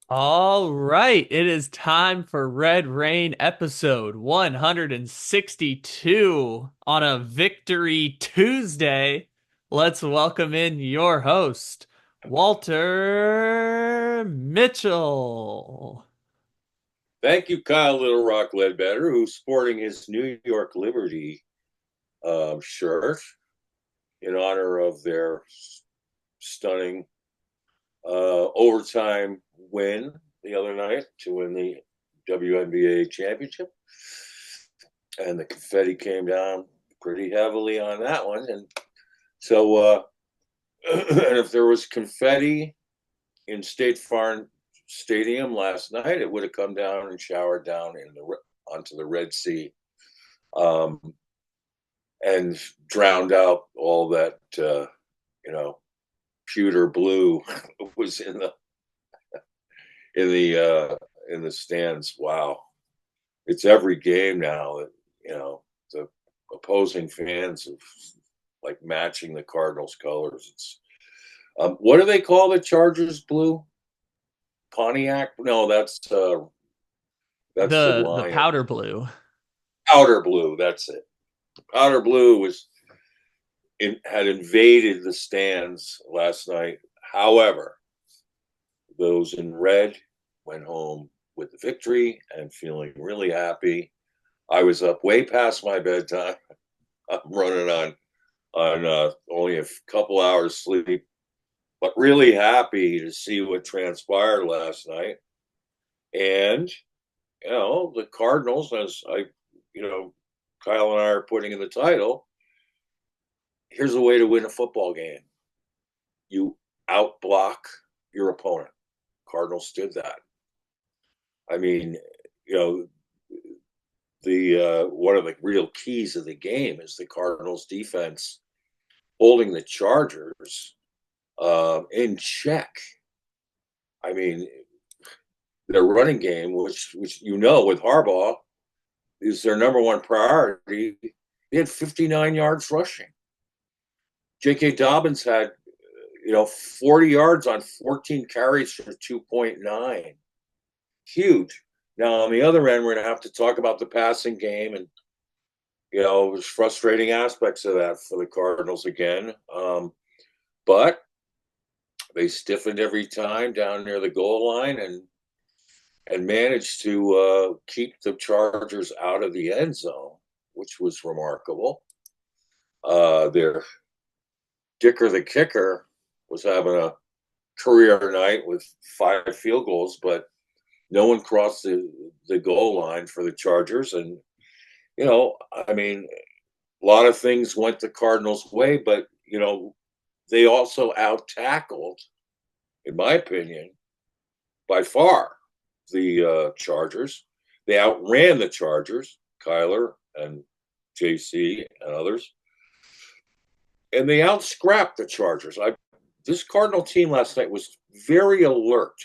All right, it is time for Red Rain episode 162 on a Victory Tuesday. Let's welcome in your host, Walter Mitchell. Thank you, Kyle Little Rock Ledbetter, who's sporting his New York Liberty shirt in honor of their stunning overtime win the other night to win the WNBA championship. And the confetti came down pretty heavily on that one. And so, and if there was confetti in State Farm Stadium last night, it would have come down and showered down onto the Red Sea. Um, and drowned out all that you know pewter blue was in the stands. Wow, it's every game now that the opposing fans of like matching the Cardinals colors. It's what do they call the Chargers blue? Pontiac? No, that's the The Lion. powder blue. Powder blue. That's it. Powder blue had invaded the stands last night. However, those in red went home with the victory and feeling really happy. I was up way past my bedtime. I'm running on only a couple hours sleep, but really happy to see what transpired last night. And the Cardinals, as you know, Kyle and I are putting in the title. Here's a way to win a football game: you outblock your opponent. Cardinals did that. I mean, you know, the one of the real keys of the game is the Cardinals defense holding the Chargers in check. I mean, their running game, which with Harbaugh, is their number one priority. They had 59 yards rushing. J.K. Dobbins had 40 yards on 14 carries for 2.9. Huge. Now, on the other end, we're going to have to talk about the passing game, and there's frustrating aspects of that for the Cardinals again. But they stiffened every time down near the goal line and managed to keep the Chargers out of the end zone, which was remarkable. Their Dicker the kicker was having a career night with 5 field goals, but no one crossed the goal line for the Chargers. And, I mean, a lot of things went the Cardinals' way, but, they also out tackled, in my opinion, by far the Chargers. They outran the Chargers, Kyler and JC and others, and they outscrapped the Chargers. This Cardinal team last night was very alert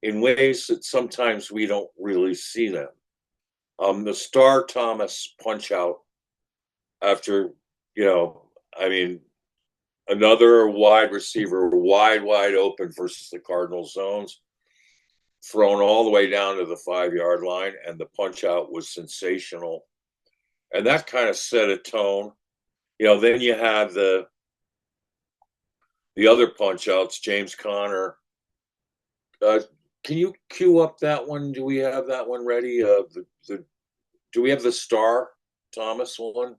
in ways that sometimes we don't really see them. The Star Thomas punch out after, I mean, another wide receiver wide open versus the Cardinal zones, thrown all the way down to the 5 yard line, and the punch out was sensational. And that kind of set a tone. Then you had the other punch outs, James Conner. Uh, can you cue up that one? Do we have that one ready? Do we have the Star Thomas one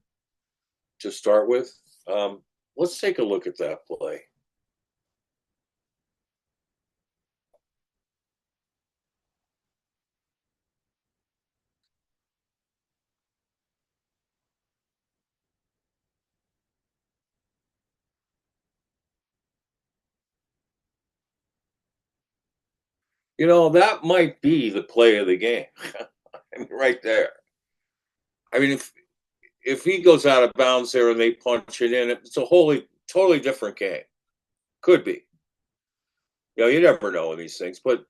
to start with? Let's take a look at that play. That might be the play of the game. I mean, right there. I mean, if he goes out of bounds there and they punch it in, it's a totally different game. Could be. You never know in these things. But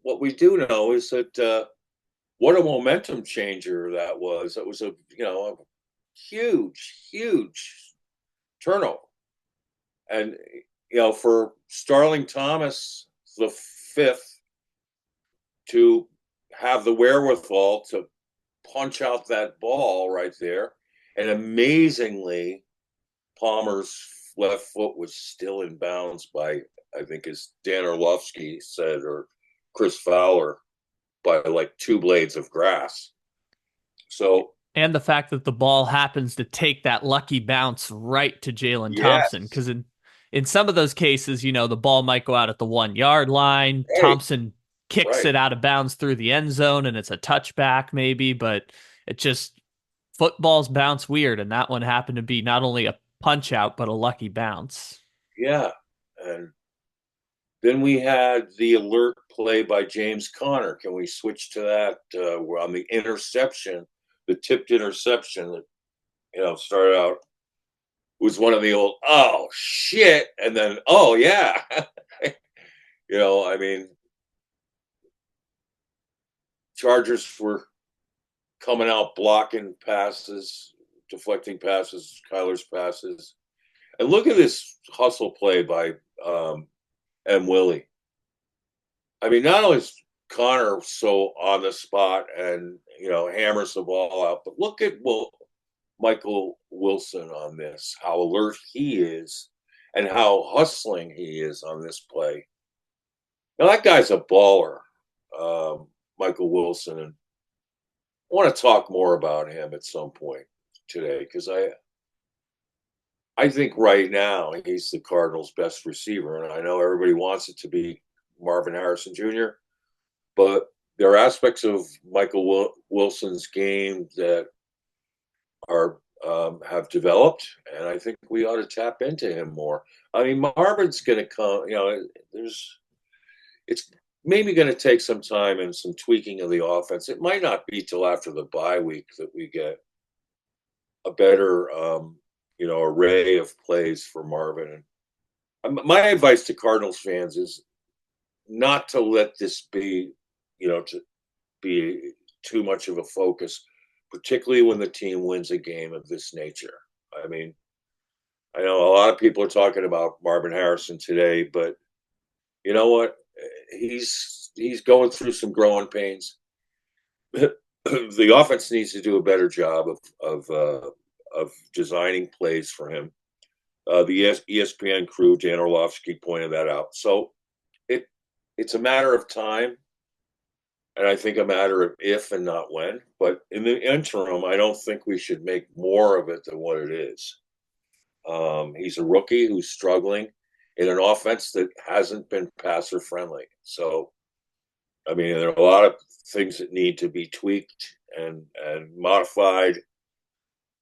what we do know is that what a momentum changer that was. It was a huge turnover, and for Starling Thomas, the fifth. to have the wherewithal to punch out that ball right there. And amazingly, Palmer's left foot was still in bounds by, I think, as Dan Orlovsky said, or Chris Fowler, by like 2 blades of grass. So, And the fact that the ball happens to take that lucky bounce right to Jalen Thompson. yes. Because in some of those cases, the ball might go out at the 1 yard line. Right. Thompson kicks Right. it out of bounds through the end zone and it's a touchback maybe, but it just footballs bounce weird. And that one happened to be not only a punch out, but a lucky bounce. Yeah. And then we had the alert play by James Conner. Can we switch to that? On the interception, the tipped interception that, started out was one of the old, oh, shit. And then, oh, yeah. I mean, Chargers were coming out blocking passes, deflecting passes, Kyler's passes. And look at this hustle play by M. Willie. I mean, not only is Connor so on the spot and hammers the ball out, but look at Michael Wilson on this, how alert he is and how hustling he is on this play. Now that guy's a baller, Michael Wilson, and I want to talk more about him at some point today because I think right now he's the Cardinals' best receiver, and I know everybody wants it to be Marvin Harrison Jr., but there are aspects of Michael Wilson's game that are have developed, and I think we ought to tap into him more. I mean, Marvin's going to come. It's maybe going to take some time and some tweaking of the offense. It might not be till after the bye week that we get a better, array of plays for Marvin. And my advice to Cardinals fans is not to let this be, to be too much of a focus, particularly when the team wins a game of this nature. I mean, I know a lot of people are talking about Marvin Harrison today, but you know what? He's going through some growing pains. The offense needs to do a better job of designing plays for him. The ESPN crew, Dan Orlovsky, pointed that out. So it's a matter of time, and I think a matter of if and not when. But in the interim, I don't think we should make more of it than what it is. He's a rookie who's struggling in an offense that hasn't been passer friendly. So, I mean, there are a lot of things that need to be tweaked and modified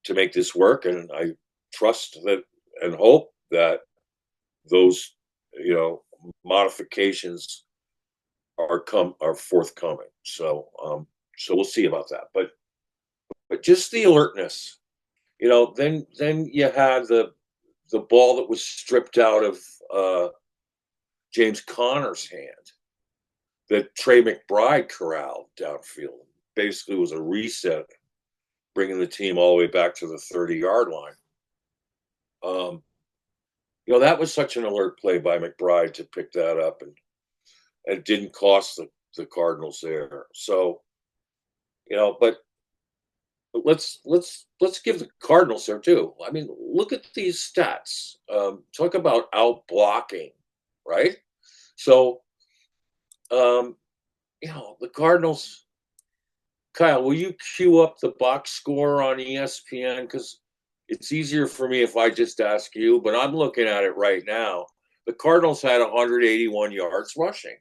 to make this work. And I trust that and hope that those, modifications are forthcoming. So we'll see about that. But just the alertness, then you had the ball that was stripped out of James Conner's hand that Trey McBride corralled downfield. Basically was a reset, bringing the team all the way back to the 30-yard line. That was such an alert play by McBride to pick that up, and it didn't cost the Cardinals there. So, but let's give the Cardinals there too. I mean, look at these stats. Talk about out blocking, right? So, the Cardinals. Kyle, will you cue up the box score on ESPN? Because it's easier for me if I just ask you, but I'm looking at it right now. The Cardinals had 181 yards rushing.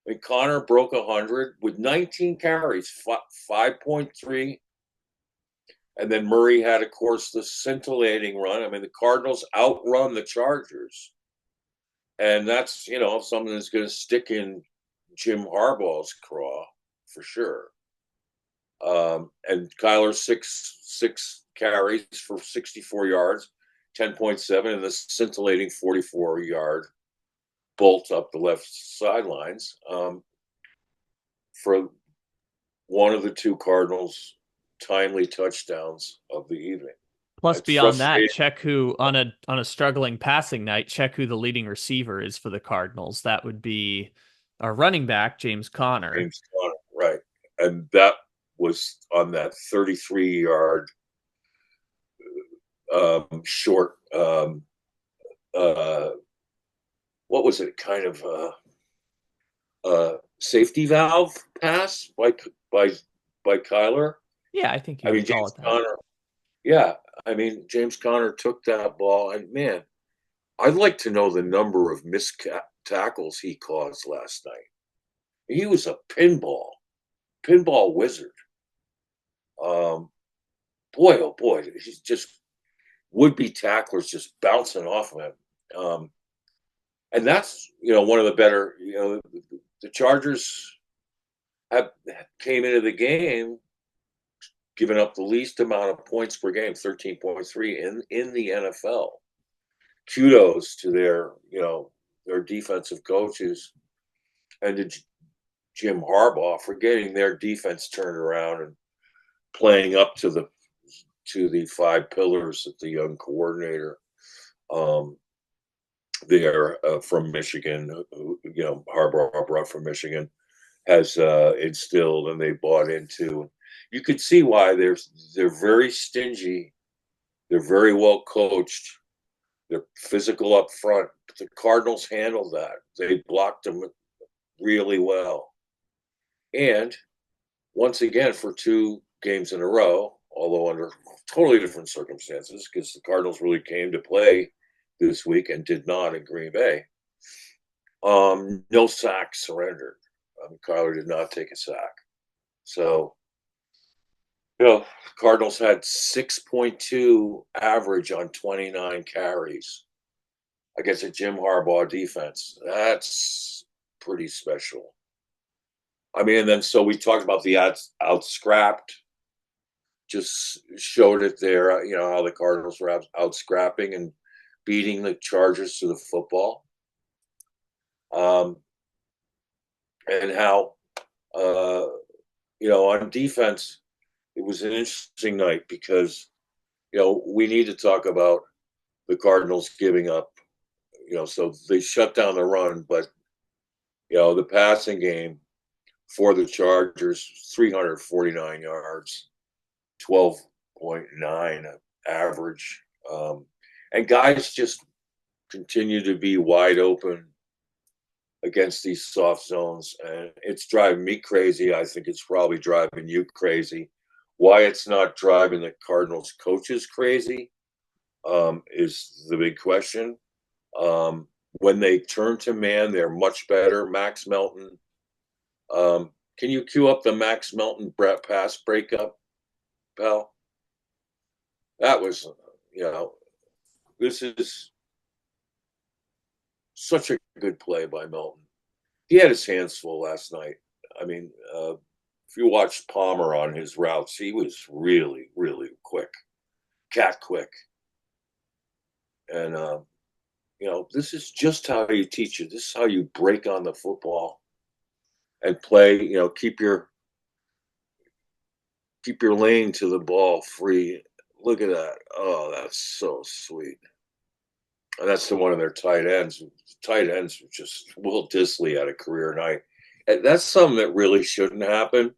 I mean, Connor broke 100 with 19 carries, 5.3. And then Murray had, of course, the scintillating run. I mean, the Cardinals outrun the Chargers. And that's, something that's going to stick in Jim Harbaugh's craw for sure. And Kyler, six carries for 64 yards, 10.7, and the scintillating 44-yard bolt up the left sidelines for one of the two Cardinals' timely touchdowns of the evening. Plus, It's beyond that, frustrating. check who on a struggling passing night. Check who the leading receiver is for the Cardinals. That would be Our running back, James Conner. James Conner, right? And that was on that 33-yard short. Uh, what was it? Kind of safety valve pass by by Kyler. Yeah, I think you I mean, would call James it that. Conner. Yeah, I mean, James Conner took that ball, and man, I'd like to know the number of missed tackles he caused last night. He was a pinball wizard. Um, boy, oh boy, he's just would-be tacklers just bouncing off of him. And that's one of the better. The Chargers have came into the game giving up the least amount of points per game, 13.3 in the NFL. Kudos to their defensive coaches and to Jim Harbaugh for getting their defense turned around and playing up to the five pillars that the young coordinator there from Michigan, Harbaugh brought from Michigan, has instilled and they bought into. You could see why they're very stingy. They're very well coached. They're physical up front. The Cardinals handled that. They blocked them really well. And once again, for two games in a row, although under totally different circumstances, because the Cardinals really came to play this week and did not in Green Bay. No sacks surrendered. Kyler did not take a sack. So, Cardinals had 6.2 average on 29 carries against a Jim Harbaugh defense. That's pretty special. I mean, and then so we talked about the out scrapped, just showed it there, how the Cardinals were out scrapping and beating the Chargers to the football. And how, on defense, it was an interesting night because, we need to talk about the Cardinals giving up, so they shut down the run, but, the passing game for the Chargers, 349 yards, 12.9 average. And guys just continue to be wide open against these soft zones. And it's driving me crazy. I think it's probably driving you crazy. Why it's not driving the Cardinals coaches crazy is the big question. When they turn to man, they're much better. Max Melton. Can you cue up the Max Melton pass breakup, pal? That was, this is such a good play by Melton. He had his hands full last night. I mean, if you watched Palmer on his routes, he was really, really quick, cat quick. And, this is just how you teach it. This is how you break on the football and play, keep your lane to the ball free. Look at that. Oh, that's so sweet. And that's the one of their tight ends. Tight ends were just Will Dissly had a career night. And that's something that really shouldn't happen.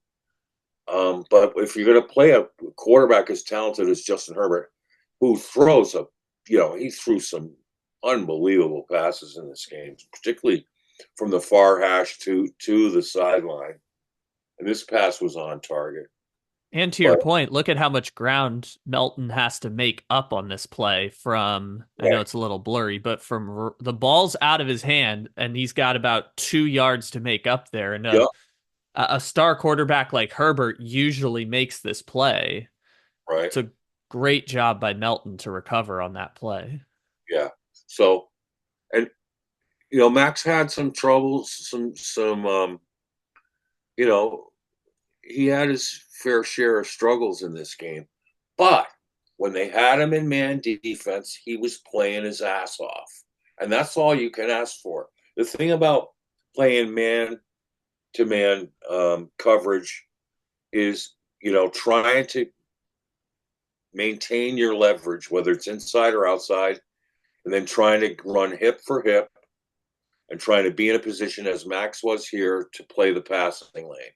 But if you're going to play a quarterback as talented as Justin Herbert, who throws he threw some unbelievable passes in this game, particularly from the far hash to the sideline. And this pass was on target. And to your But point, look at how much ground Melton has to make up on this play from, I know right, it's a little blurry, but from the ball's out of his hand and he's got about 2 yards to make up there. And yeah, a star quarterback like Herbert usually makes this play. right, It's a great job by Melton to recover on that play. yeah. So, and Max had some troubles, you know, he had his fair share of struggles in this game. But when they had him in man defense, he was playing his ass off. And that's all you can ask for. The thing about playing man to man coverage is, trying to maintain your leverage, whether it's inside or outside, and then trying to run hip for hip and trying to be in a position as Max was here to play the passing lane,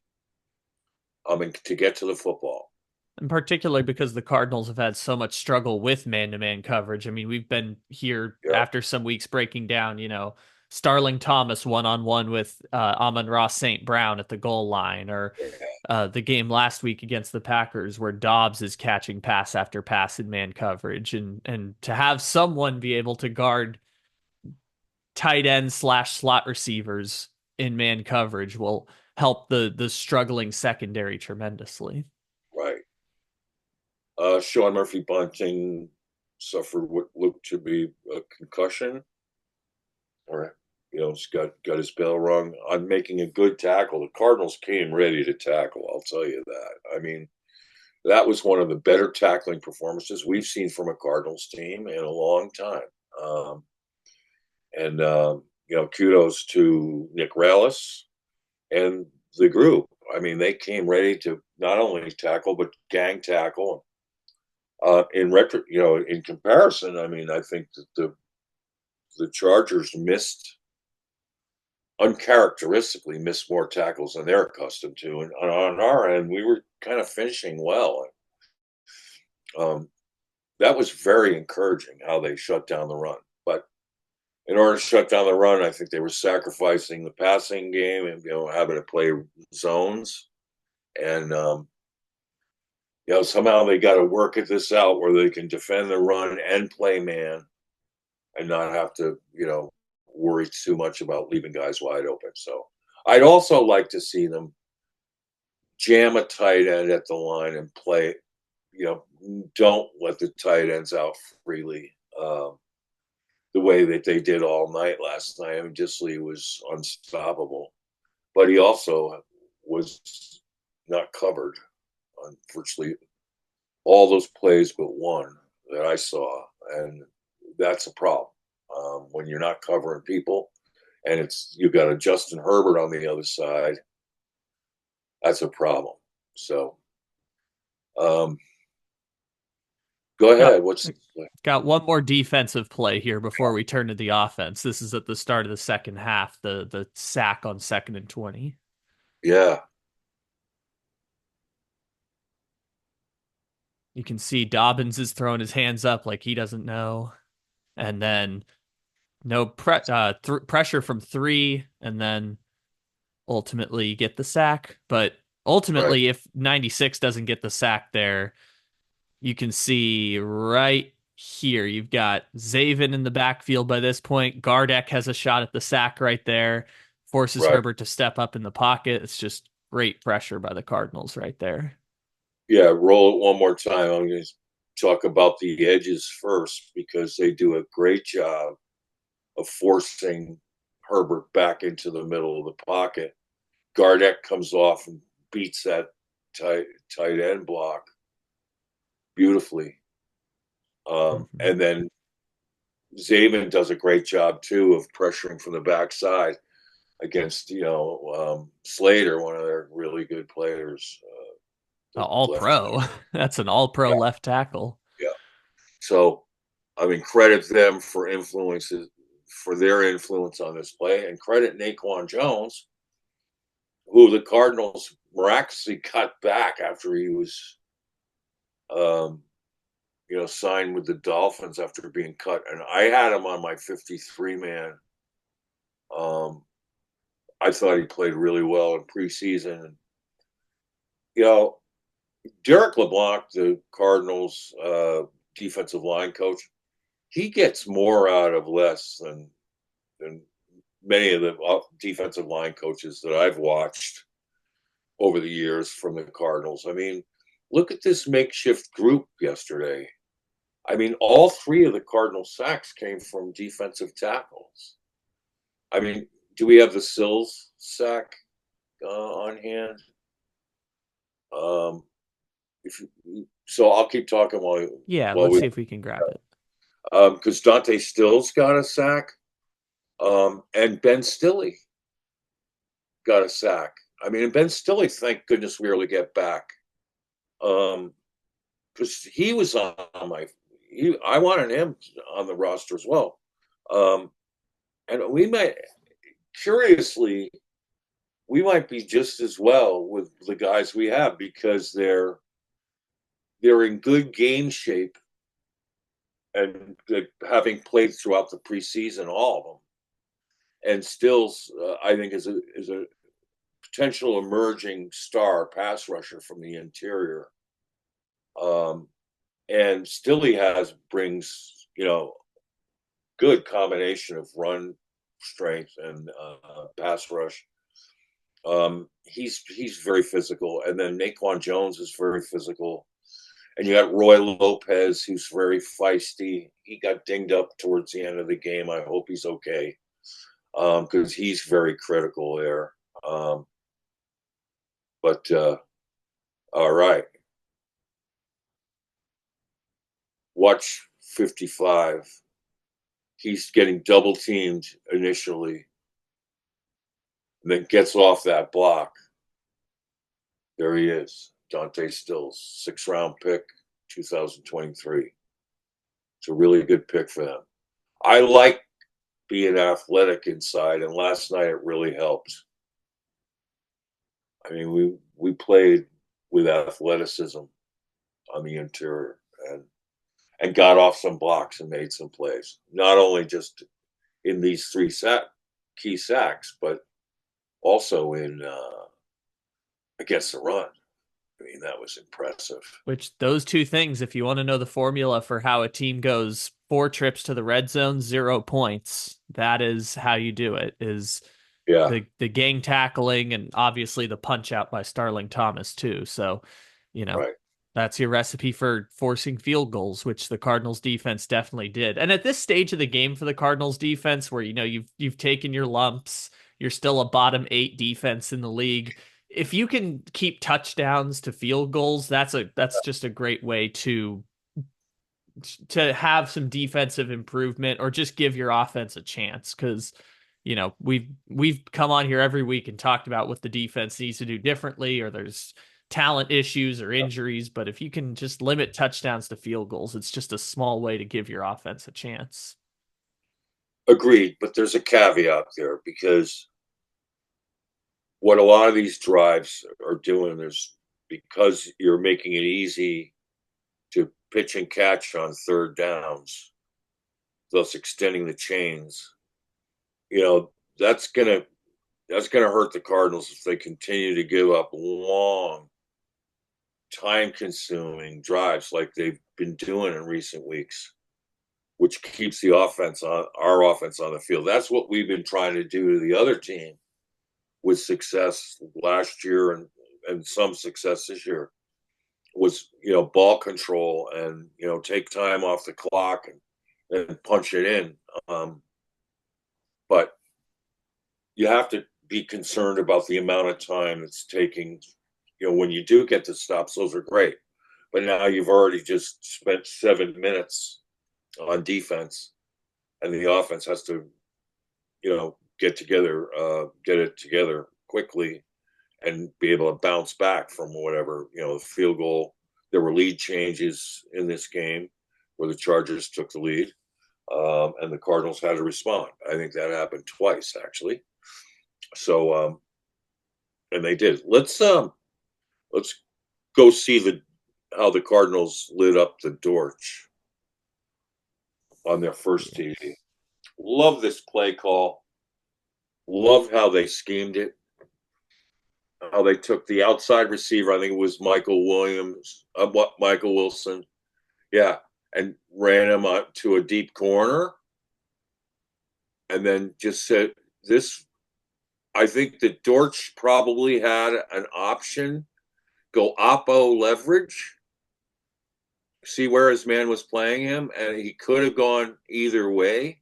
and to get to the football. And particularly because the Cardinals have had so much struggle with man-to-man coverage. I mean, we've been here Yeah, after some weeks breaking down, Starling Thomas one-on-one with Amon-Ra St. Brown at the goal line, or the game last week against the Packers where Dobbs is catching pass after pass in man coverage. And to have someone be able to guard tight end slash slot receivers in man coverage will help the struggling secondary tremendously. right. Sean Murphy Bunting suffered what looked to be a concussion, or he's got his bell rung on making a good tackle. The Cardinals came ready to tackle. I'll tell you that. I mean, that was one of the better tackling performances we've seen from a Cardinals team in a long time. And kudos to Nick Rallis and the group. I mean, they came ready to not only tackle but gang tackle. In comparison, I mean, I think that the Chargers uncharacteristically missed more tackles than they're accustomed to, and on our end, we were kind of finishing well. That was very encouraging how they shut down the run. But in order to shut down the run, I think they were sacrificing the passing game and having to play zones, and somehow they got to work at this out where they can defend the run and play man, and not have to worry too much about leaving guys wide open. So I'd also like to see them jam a tight end at the line and play. Don't let the tight ends out freely. The way that they did all night last night. I mean, Disley was unstoppable, but he also was not covered on virtually all those plays but one that I saw, and that's a problem when you're not covering people, and you've got a Justin Herbert on the other side. That's a problem. So, go ahead. Got one more defensive play here before we turn to the offense. This is at the start of the second half, the sack on 2nd and 20. Yeah. You can see Dobbins is throwing his hands up like he doesn't know. And then no pressure from 3, and then ultimately get the sack. But Right. ultimately, if 96 doesn't get the sack there, you can see right here, you've got Zaven in the backfield by this point. Gardeck has a shot at the sack right there, forces Right. Herbert to step up in the pocket. It's just great pressure by the Cardinals right there. Yeah, roll it one more time. I'm going to talk about the edges first because they do a great job of forcing Herbert back into the middle of the pocket. Gardeck comes off and beats that tight end block beautifully. And then Zaven does a great job too of pressuring from the backside against Slater, one of their really good players. All Left pro. tackle. That's an all pro Yeah, left tackle. yeah. So, I mean, credit them for their influence on this play, and credit Naquan Jones, who the Cardinals miraculously cut back after he was, signed with the Dolphins after being cut. And I had him on my 53 man. I thought he played really well in preseason. Derek LeBlanc, the Cardinals defensive line coach, he gets more out of less than many of the defensive line coaches that I've watched over the years from the Cardinals. I mean, look at this makeshift group yesterday. I mean, all 3 of the Cardinal sacks came from defensive tackles. I mean, do we have the Sills sack on hand? So I'll keep talking Yeah, while let's we, see if we can grab it. because Dante Stills got a sack, and Ben Stilley got a sack. I mean, and Ben Stilley, thank goodness we early get back, because he was on I wanted him on the roster as well, and we might, curiously, we might be just as well with the guys we have because they're in good game shape and having played throughout the preseason, all of them, and still, I think is a potential emerging star pass rusher from the interior. Um, and still he brings good combination of run strength and pass rush. He's very physical, and then Naquan Jones is very physical, and you got Roy Lopez, who's very feisty. He got dinged up towards the end of the game. I hope he's okay, because he's very critical there. But all right, watch 55. He's getting double teamed initially, and then gets off that block. There he is, Dante Stills, 6th-round pick, 2023. It's a really good pick for them. I like being athletic inside, and last night it really helped. I mean, we played with athleticism on the interior and got off some blocks and made some plays. Not only just in these key sacks, but also in against the run. I mean, that was impressive. Which those two things, if you want to know the formula for how a team goes 4 trips to the red zone, 0 points, that is how you do it. Is Yeah, the gang tackling and obviously the punch out by Starling Thomas too. So, you know, right. that's your recipe for forcing field goals, which the Cardinals defense definitely did. And at this stage of the game for the Cardinals defense, where you've taken your lumps, you're still a bottom 8 defense in the league. If you can keep touchdowns to field goals, that's just a great way to have some defensive improvement or just give your offense a chance. Because we've come on here every week and talked about what the defense needs to do differently, or there's talent issues or injuries. But if you can just limit touchdowns to field goals, it's just a small way to give your offense a chance. Agreed, but there's a caveat there because what a lot of these drives are doing is because you're making it easy to pitch and catch on 3rd downs, thus extending the chains. You know, that's gonna hurt the Cardinals if they continue to give up long, time-consuming drives like they've been doing in recent weeks, which keeps our offense on the field. That's what we've been trying to do to the other team with success last year and some success this year was ball control and take time off the clock and punch it in. But you have to be concerned about the amount of time it's taking. When you do get the stops, those are great. But now you've already just spent 7 minutes on defense, and the offense has to, get it together quickly, and be able to bounce back from whatever the field goal. There were lead changes in this game where the Chargers took the lead, and the Cardinals had to respond. I think that happened twice actually. So, and they did. Let's go see how the Cardinals lit up the Dortch on their first TV. Love this play call. Love how they schemed it. How they took the outside receiver. I think it was Michael Wilson. Yeah, and ran him up to a deep corner, and then just said this. I think that Dortch probably had an option. Go oppo leverage, see where his man was playing him, and he could have gone either way.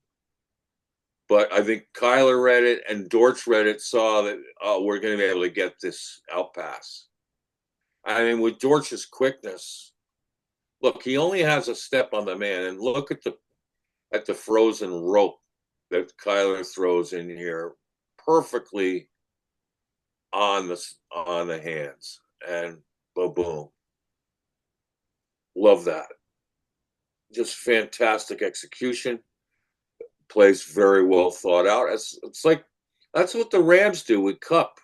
But I think Kyler read it and Dortch read it, saw that we're going to be able to get this out pass. I mean, with Dortch's quickness, look, he only has a step on the man, and look at the frozen rope that Kyler throws in here, perfectly on the hands, and boom, boom. Love that. Just fantastic execution. Plays very well thought out. It's like That's what the Rams do with Cup.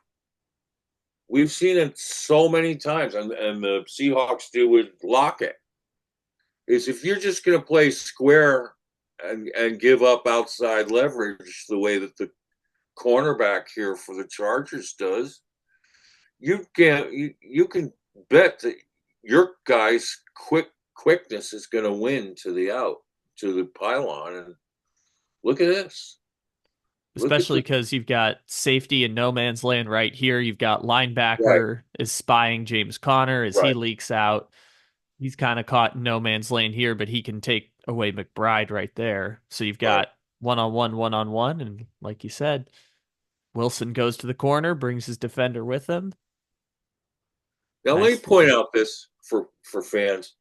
We've seen it so many times, and the Seahawks do with Lockett. Is if you're just going to play square and give up outside leverage the way that the cornerback here for the Chargers does, you can bet that your guy's quickness is going to win to the out to the pylon. And look at this. Look at Especially the because you've got safety in no man's land right here. You've got right, linebacker is spying James Conner as he right, leaks out. He's kind of caught in no man's lane here, but he can take away McBride right there. So you've right. got one on one. And like you said, Wilson goes to the corner, brings his defender with him. Now let me Nice. point out this for fans.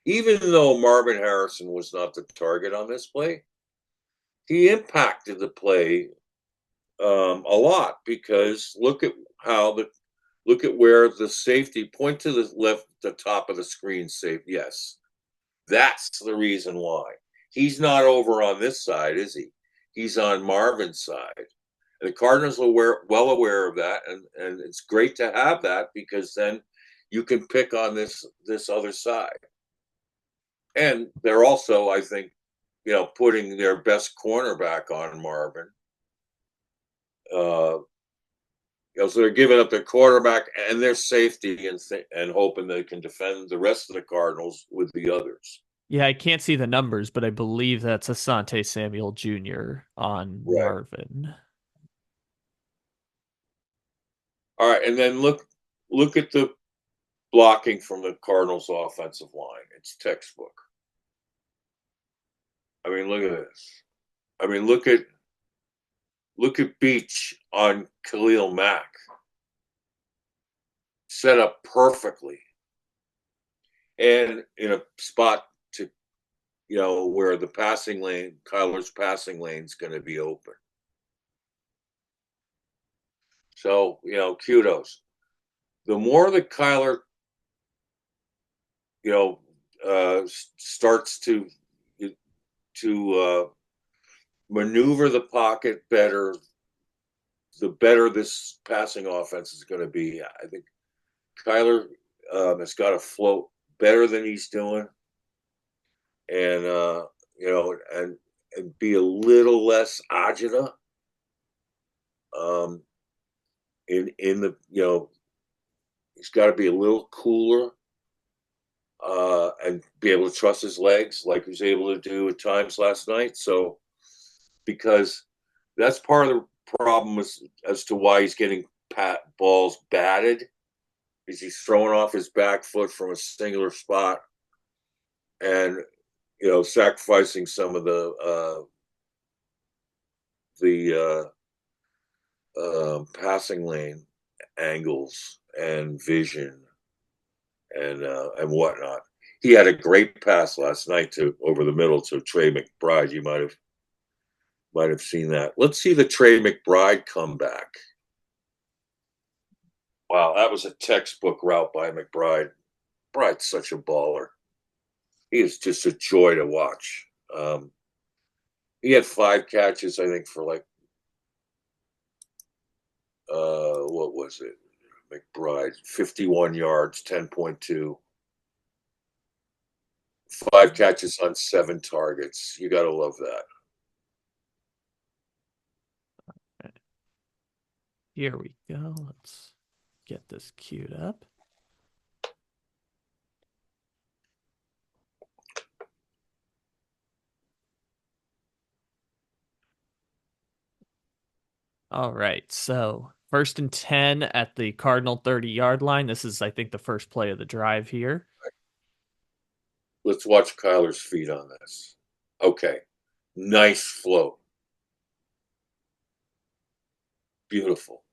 Even though Marvin Harrison was not the target on this play, he impacted the play a lot because look at where the safety point to the left, the top of the screen. Safe, yes, that's the reason why he's not over on this side, is he? He's on Marvin's side. And the Cardinals are well aware of that, and it's great to have that because then you can pick on this other side. And they're also, I think, putting their best cornerback on Marvin. Uh, so they're giving up their quarterback and their safety and hoping they can defend the rest of the Cardinals with the others. Yeah, I can't see the numbers, but I believe that's Asante Samuel Jr. on Right. Marvin. All right, and then look at the blocking from the Cardinals offensive line. It's textbook. I mean, look at this. I mean, look at Beach on Khalil Mack. Set up perfectly. And in a spot to where the passing lane, Kyler's passing lane is going to be open. So, kudos. The more that Kyler, starts to maneuver the pocket better, the better this passing offense is going to be. I think Kyler has got to float better than he's doing, and and be a little less agita. Um, in the he's got to be a little cooler and be able to trust his legs like he was able to do at times last night. So because that's part of the problem as to why he's getting balls batted is he's throwing off his back foot from a singular spot and sacrificing some of the passing lane angles and vision and whatnot. He had a great pass last night to over the middle to Trey McBride. You might have seen that. Let's see the Trey McBride comeback. Wow, that was a textbook route by McBride. McBride's such a baller. He is just a joy to watch. He had 5 catches, I think, for like what was it? McBride, 51 yards, 10.2. 5 catches on 7 targets. You got to love that. Here we go. Let's get this queued up. All right. So 1st and 10 at the Cardinal 30-yard line. This is, I think, the first play of the drive here. Let's watch Kyler's feet on this. Okay. Nice float. Beautiful.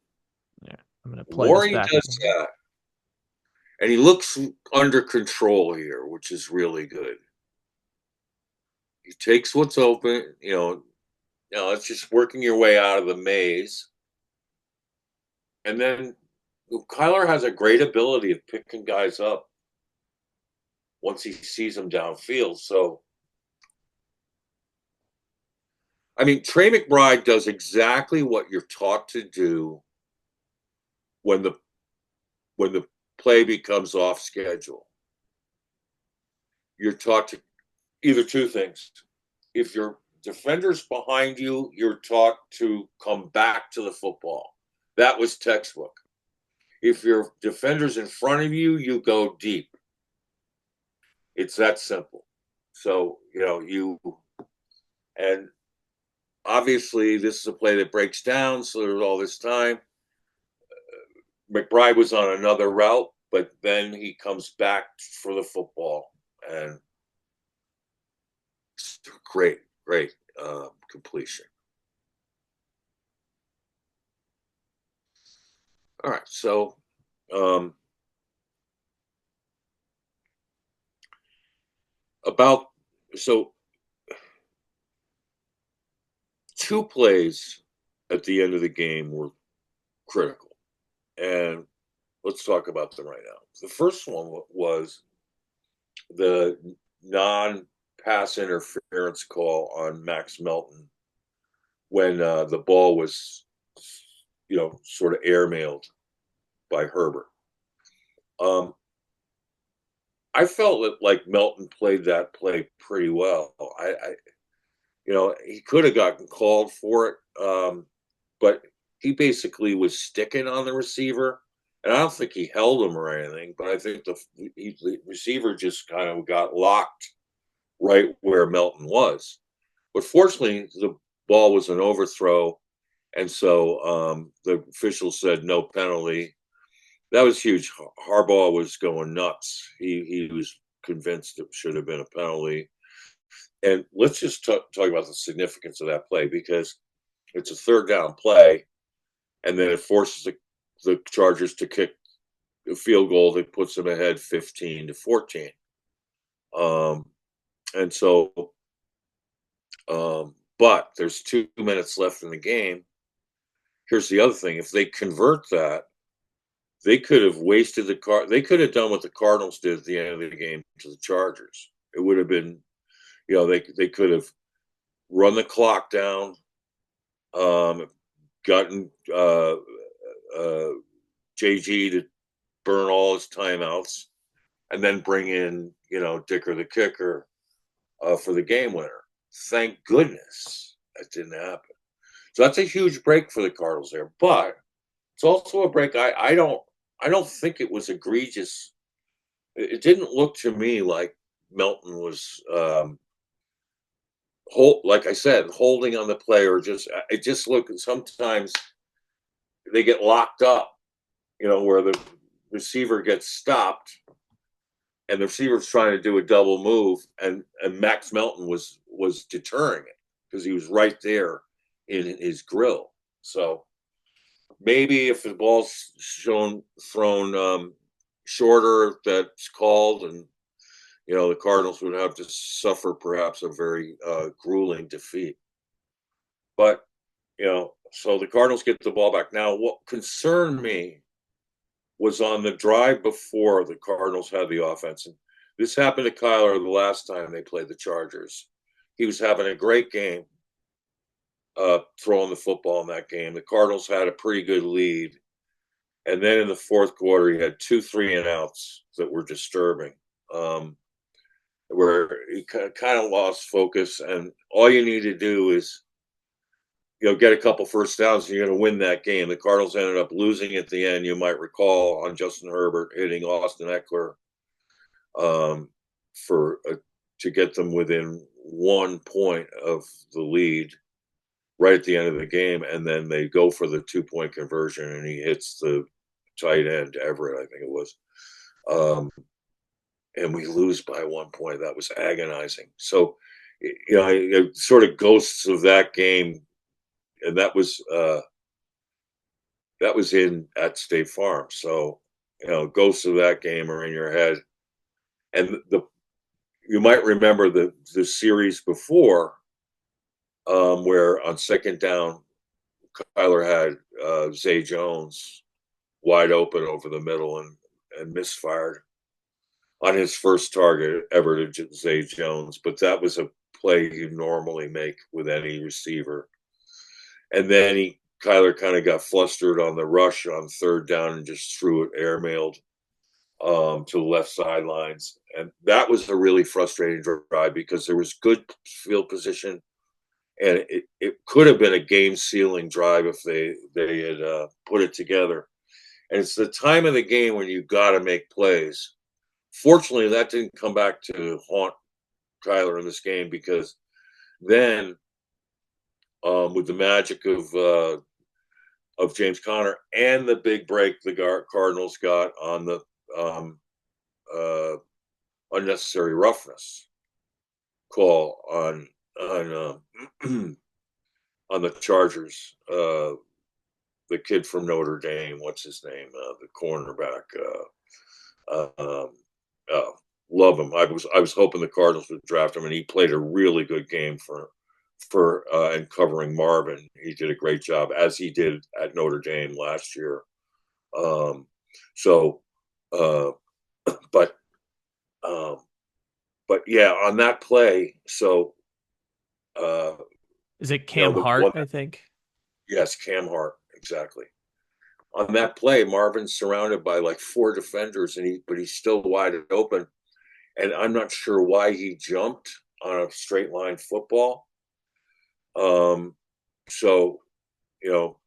Yeah. I'm going to The play more this he back. does that, and he looks under control here, which is really good. He takes what's open, it's just working your way out of the maze. And then Kyler has a great ability of picking guys up once he sees them downfield. So I mean, Trey McBride does exactly what you're taught to do when the play becomes off schedule. You're taught to either two things. If your defender's behind you, you're taught to come back to the football. That was textbook. If your defender's in front of you, you go deep. It's that simple. So, and obviously this is a play that breaks down. So there's all this time. McBride was on another route, but then he comes back for the football, and great completion. All right, so about so two plays at the end of the game were critical, and let's talk about them right now. The first one was the non-pass interference call on Max Melton when the ball was, sort of airmailed by Herbert. I felt that like Melton played that play pretty well. He could have gotten called for it, but he basically was sticking on the receiver, and I don't think he held him or anything. But I think the receiver just kind of got locked right where Melton was. But fortunately, the ball was an overthrow, and so the official said no penalty. That was huge. Harbaugh was going nuts. He was convinced it should have been a penalty. And let's just talk about the significance of that play, because it's a third down play, and then it forces the Chargers to kick a field goal that puts them ahead 15-14. And so, but there's 2 minutes left in the game. Here's the other thing: if they convert that, they could have wasted they could have done what the Cardinals did at the end of the game to the Chargers. It would have been, they could have run the clock down, gotten JG to burn all his timeouts, and then bring in, Dicker the kicker for the game winner. Thank goodness that didn't happen. So that's a huge break for the Cardinals there. But it's also a break. I don't think it was egregious. It didn't look to me like Melton was, like I said, holding on the play, or it just looked, sometimes they get locked up, where the receiver gets stopped and the receiver's trying to do a double move, and Max Melton was deterring it because he was right there in his grill. So maybe if the ball's thrown shorter, that's called, and the Cardinals would have to suffer perhaps a very grueling defeat. But so the Cardinals get the ball back. Now, what concerned me was on the drive before the Cardinals had the offense. And this happened to Kyler the last time they played the Chargers. He was having a great game throwing the football in that game. The Cardinals had a pretty good lead. And then in the fourth quarter, he had 2 3-and-outs that were disturbing, where he kind of lost focus. And all you need to do is, get a couple first downs, and you're going to win that game. The Cardinals ended up losing at the end, you might recall, on Justin Herbert hitting Austin Eckler to get them within 1 point of the lead right at the end of the game. And then they go for the 2-point conversion, and he hits the tight end, Everett, I think it was. And we lose by 1 point. That was agonizing. So, sort of ghosts of that game. And that was at State Farm. So, ghosts of that game are in your head. And you might remember the series before, where on second down, Kyler had Zay Jones wide open over the middle and misfired on his first target ever to Zay Jones. But that was a play you normally make with any receiver. And then Kyler kind of got flustered on the rush on third down and just threw it airmailed to the left sidelines. And that was a really frustrating drive because there was good field position, and it could have been a game-sealing drive if they had put it together. And it's the time of the game when you got to make plays. Fortunately, that didn't come back to haunt Kyler in this game, because then with the magic of James Conner and the big break the Cardinals got on the unnecessary roughness call on on the Chargers, the kid from Notre Dame, what's his name, the cornerback. Love him. I was hoping the Cardinals would draft him, and he played a really good game for and covering Marvin. He did a great job, as he did at Notre Dame last year. So, but yeah, on that play, so is it Cam Hart? I think. Yes, Cam Hart, exactly. On that play, Marvin's surrounded by like 4 defenders, but he's still wide open. And I'm not sure why he jumped on a straight line football. So,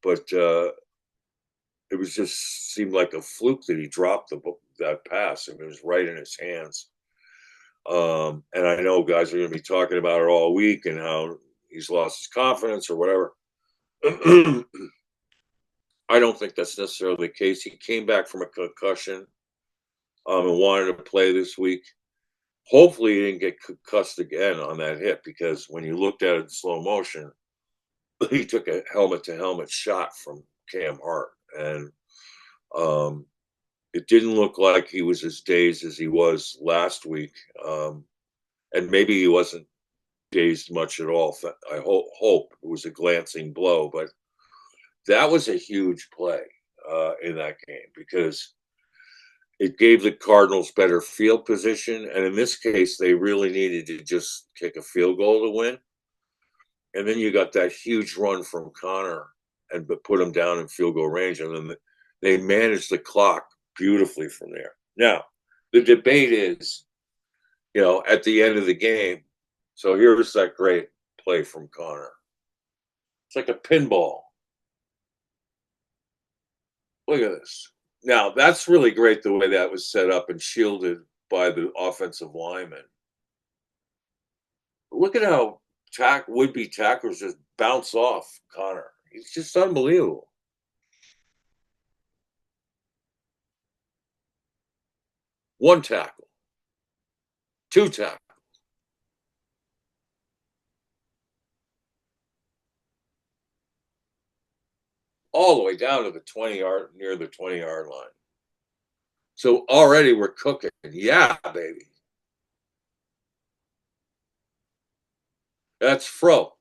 but it was just seemed like a fluke that he dropped that pass. I mean, it was right in his hands. And I know guys are going to be talking about it all week and how he's lost his confidence or whatever. I don't think that's necessarily the case. He came back from a concussion and wanted to play this week. Hopefully he didn't get concussed again on that hit, because when you looked at it in slow motion, he took a helmet-to-helmet shot from Cam Hart. And it didn't look like he was as dazed as he was last week. And maybe he wasn't dazed much at all. I hope it was a glancing blow. But that was a huge play in that game, because it gave the Cardinals better field position. And in this case, they really needed to just kick a field goal to win. And then you got that huge run from Conner and put him down in field goal range. And then they managed the clock beautifully from there. Now, the debate is, at the end of the game. So here's that great play from Conner. It's like a pinball. Look at this. Now, that's really great the way that was set up and shielded by the offensive lineman. Look at how would-be tacklers just bounce off Conner. It's just unbelievable. One tackle. 2 tackles. All the way down to the 20-yard, near the 20-yard line. So already we're cooking. Yeah, baby. That's Fro.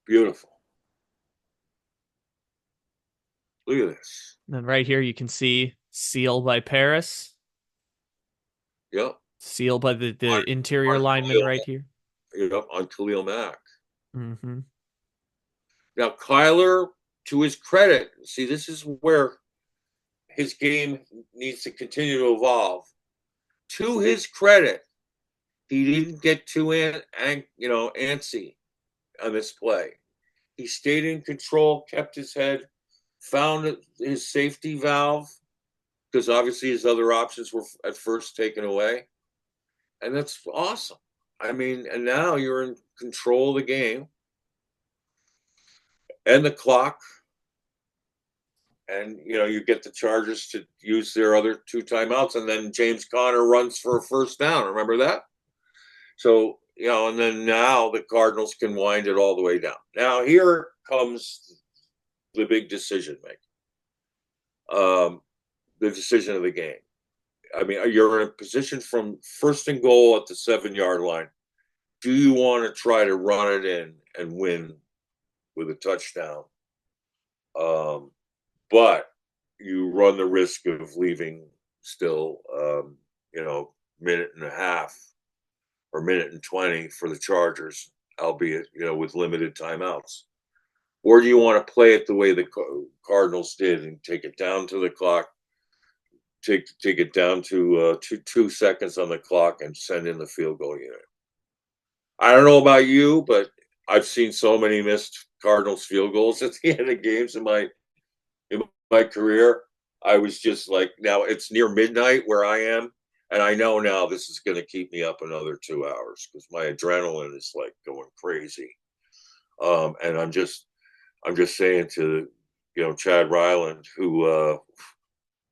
Beautiful. Look at this. And then right here you can see seal by Paris. Yep. Seal by the interior lineman right here. Yep, on Khalil Mack. Mm-hmm. Now, Kyler, to his credit, see, this is where his game needs to continue to evolve. To his credit, he didn't get too antsy on this play. He stayed in control, kept his head, found his safety valve, because obviously his other options were at first taken away. And that's awesome. I mean, and now you're in control of the game and the clock. And, you get the Chargers to use their other 2 timeouts, and then James Conner runs for a first down. Remember that? So, and then now the Cardinals can wind it all the way down. Now, here comes the big decision making. The decision of the game. I mean, you're in a position from first and goal at the 7-yard line. Do you want to try to run it in and win with a touchdown? But you run the risk of leaving still, minute and a half or minute and 20 for the Chargers, albeit, with limited timeouts? Or do you want to play it the way the Cardinals did and take it down to the clock, take it down to 2 seconds on the clock and send in the field goal unit? I don't know about you, but I've seen so many missed Cardinals field goals at the end of games in my career. I was just like, now it's near midnight where I am, and I know now this is going to keep me up another 2 hours because my adrenaline is like going crazy. And I'm just saying to Chad Ryland, who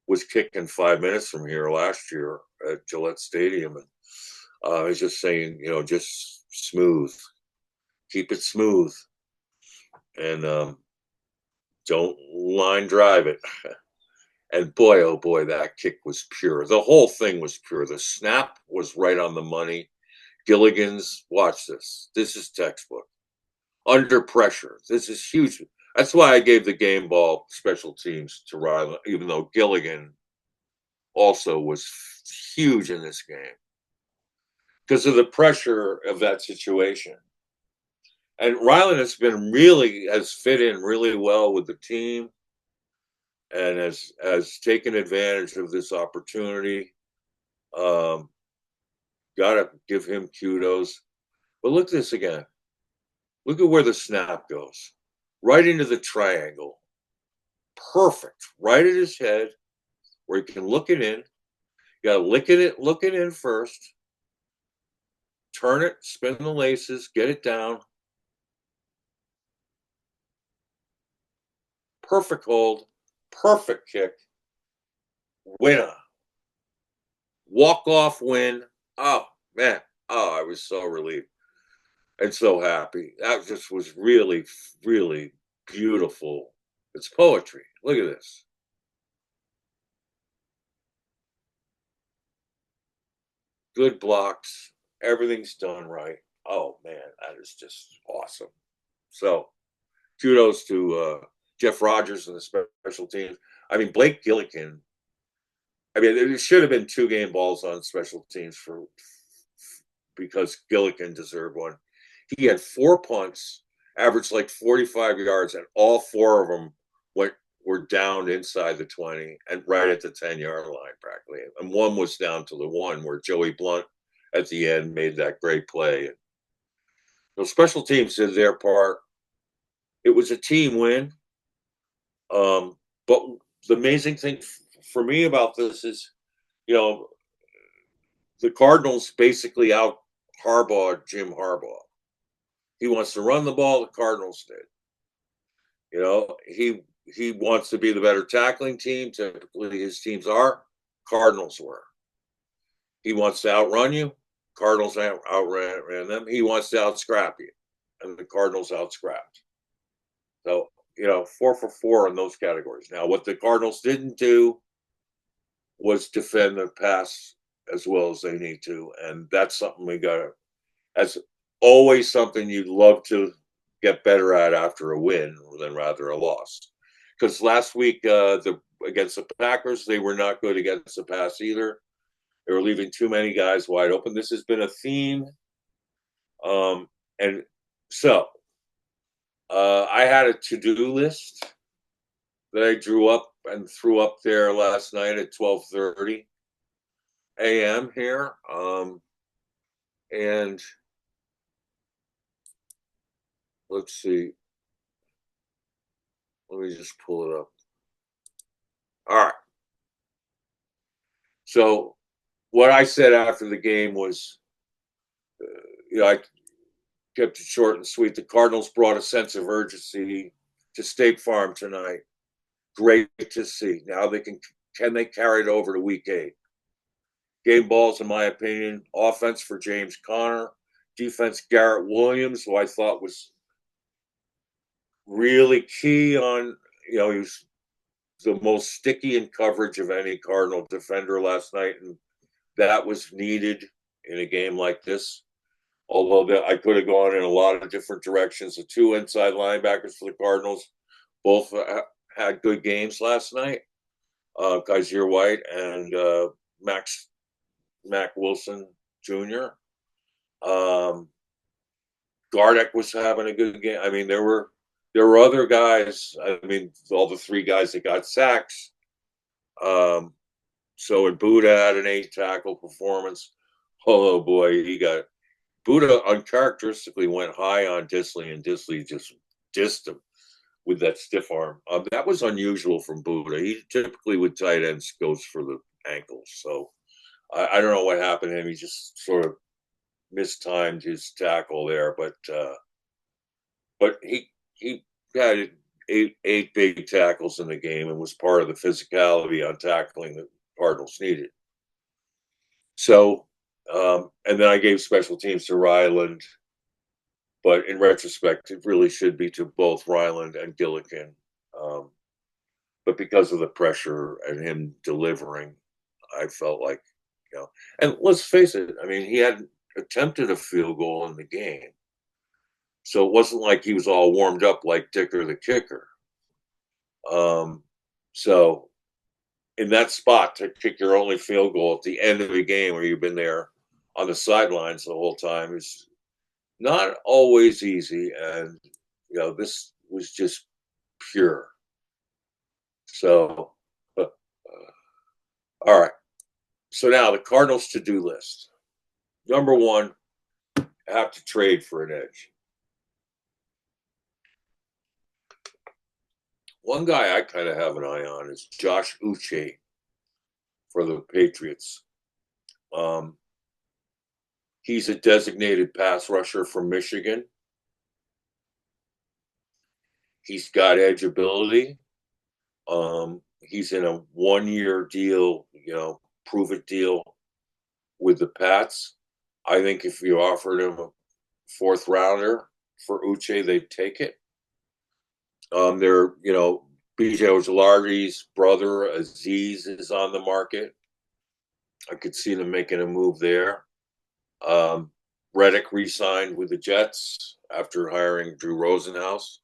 was kicking 5 minutes from here last year at Gillette Stadium, and I was just saying, just smooth, keep it smooth, and don't line drive it. And boy, oh boy, that kick was pure. The whole thing was pure. The snap was right on the money. Gilligan's, watch this. This is textbook. Under pressure. This is huge. That's why I gave the game ball special teams to Ryland, even though Gilligan also was huge in this game because of the pressure of that situation. And Ryland has fit in really well with the team and has taken advantage of this opportunity. Got to give him kudos. But look at this again. Look at where the snap goes. Right into the triangle. Perfect. Right at his head where he can look it in. You got to look it in first. Turn it, spin the laces, get it down. Perfect hold. Perfect kick. Winner. Walk-off win. Oh, man. Oh, I was so relieved and so happy. That just was really, really beautiful. It's poetry. Look at this. Good blocks. Everything's done right. Oh, man, that is just awesome. So kudos to Jeff Rogers and the special teams. I mean, Blake Gillikin. I mean, there should have been 2 game balls on special teams because Gillikin deserved one. He had 4 punts, averaged like 45 yards, and all 4 of them were down inside the 20 and right at the 10-yard line practically. And one was down to the 1 where Joey Blunt at the end made that great play. The special teams did their part. It was a team win. But the amazing thing for me about this is, the Cardinals basically out Harbaugh'd Jim Harbaugh. He wants to run the ball. The Cardinals did. He wants to be the better tackling team. Typically, his teams are. Cardinals were. He wants to outrun you. Cardinals outran them. He wants to outscrap you, and the Cardinals outscrapped. So 4 for 4 in those categories. Now, what the Cardinals didn't do was defend the pass as well as they need to, and that's something we got to. That's always something you'd love to get better at after a win than rather a loss. Because last week against the Packers, they were not good against the pass either. They were leaving too many guys wide open. This has been a theme. And so I had a to-do list that I drew up and threw up there last night at 12:30 a.m. here. And let's see. Let me just pull it up. All right. So what I said after the game was, I kept it short and sweet. The Cardinals brought a sense of urgency to State Farm tonight. Great to see. Now they can they carry it over to week 8? Game balls, in my opinion. Offense for James Conner. Defense, Garrett Williams, who I thought was really key on, he was the most sticky in coverage of any Cardinal defender last night, and that was needed in a game like this. Although I could have gone in a lot of different directions. The 2 inside linebackers for the Cardinals both had good games last night. Kaiser White and Mac Wilson Jr. Um, Gardeck was having a good game. I mean, there were other guys. I mean, all the three guys that got sacks. Um, so and Buddha had an 8 tackle performance. Oh boy, Buddha uncharacteristically went high on Disley, and Disley just dissed him with that stiff arm. That was unusual from Buddha. He typically with tight ends goes for the ankles. So I don't know what happened to him. He just sort of mistimed his tackle there, but he had eight big tackles in the game and was part of the physicality on tackling the Cardinals needed. So, and then I gave special teams to Ryland, but in retrospect, it really should be to both Ryland and Gillikin. But because of the pressure and him delivering, I felt like, and let's face it, I mean, he hadn't attempted a field goal in the game. So it wasn't like he was all warmed up like Dicker the kicker. So in that spot to kick your only field goal at the end of a game where you've been there on the sidelines the whole time is not always easy. And, this was just pure. So, all right. So now the Cardinals to-do list. Number one, have to trade for an edge. One guy I kind of have an eye on is Josh Uche for the Patriots. He's a designated pass rusher from Michigan. He's got edge ability. He's in a 1-year deal, prove it deal with the Pats. I think if you offered him a 4th rounder for Uche, they'd take it. They're, BJ Ojolari's brother Aziz is on the market. I could see them making a move there. Reddick re-signed with the Jets after hiring Drew Rosenhaus,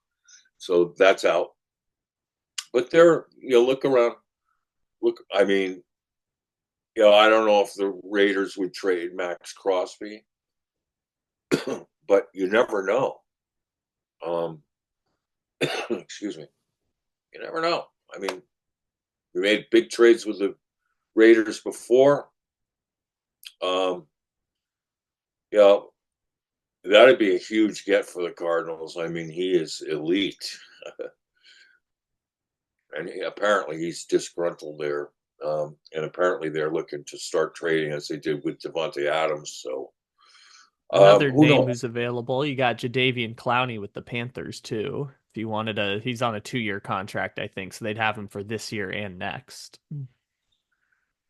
so that's out. But look around. Look, I mean, I don't know if the Raiders would trade Max Crosby, but you never know. Excuse me. You never know. I mean, we made big trades with the Raiders before. That'd be a huge get for the Cardinals. I mean, he is elite. And apparently he's disgruntled there. And apparently they're looking to start trading as they did with Devontae Adams. So Another who name knows? who's available, you got Jadeveon Clowney with the Panthers too. If you wanted he's on a 2-year contract, I think, so they'd have him for this year and next.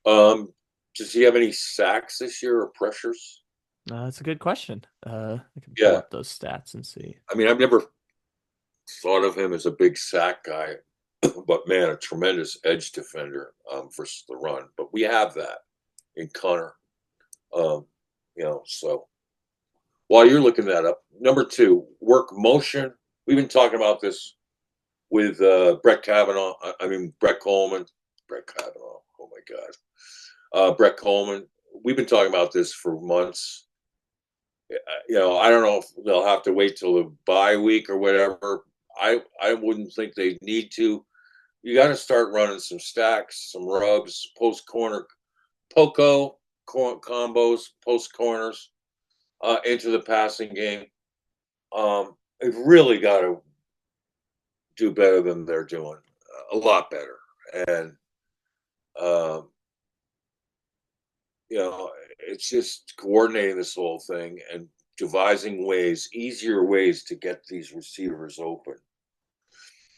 Does he have any sacks this year or pressures? That's a good question. I can pull Yeah. up those stats and see. I mean, I've never thought of him as a big sack guy, but man, a tremendous edge defender versus the run. But we have that in Connor. So while you're looking that up, number 2, work motion. We've been talking about this with Brett Coleman. Brett Kavanaugh. Oh my God. Brett Coleman. We've been talking about this for months. I don't know if they'll have to wait till the bye week or whatever. I wouldn't think they need to. You got to start running some stacks, some rubs, post corner, poco combos, post corners into the passing game. They've really got to do better than they're doing, a lot better. And it's just coordinating this whole thing and devising easier ways to get these receivers open.